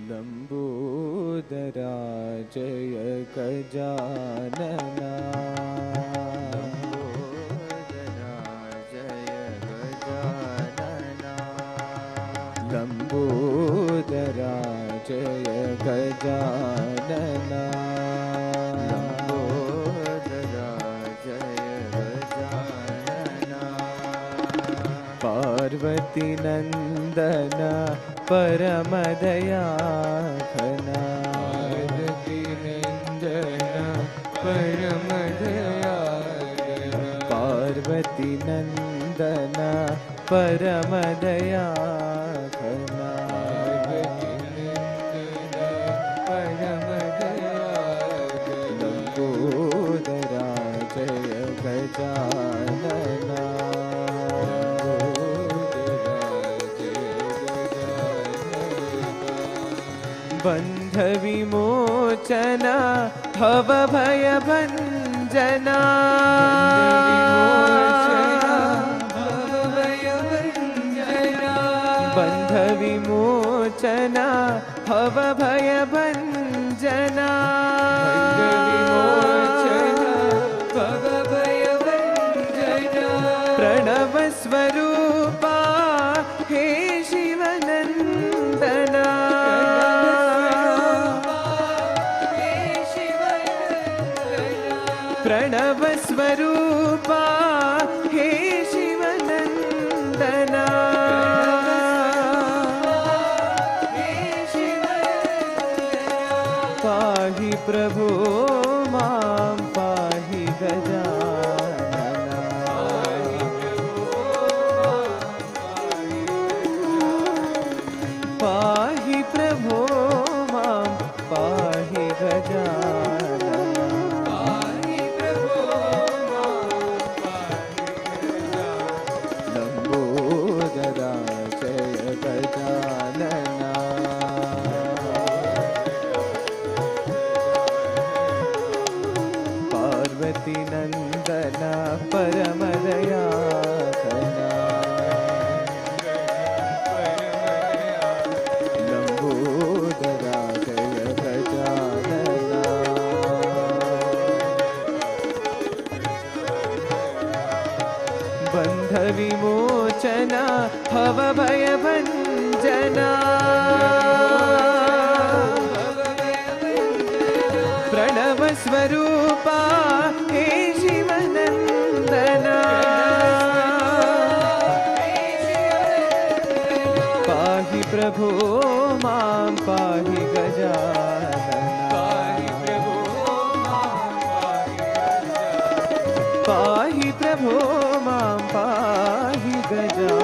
लंबोदरा जय गजानना लंबोदरा जय गजानना लंबोदरा जय गजानना पार्वती नंदन परम दयाघना पार्वती नंदन परम दयाघना पार्वती नंदन परम दयाघना लंबोदरा जय गजानना बंध विमोचना भव भय भंजना बंध विमोचना भव भय भंजना प्रणव स्वरूपा हे शिवनंदना प्रणव स्वरूपा हे शिवनंदना पाहि प्रभो मां पाहि गजानना पाहि प्रभो मां पाहि गजानना लंबोदरा जय गजानना पार्वती नंदन परम दयाघना लंबोदरा जय गजानना बंध विमोचना भव भय भंजना प्रणव स्वरूपा हे शिवनंदना पाहि प्रभो मां पाहि गजानना पाहि प्रभो मां पाहि गजानना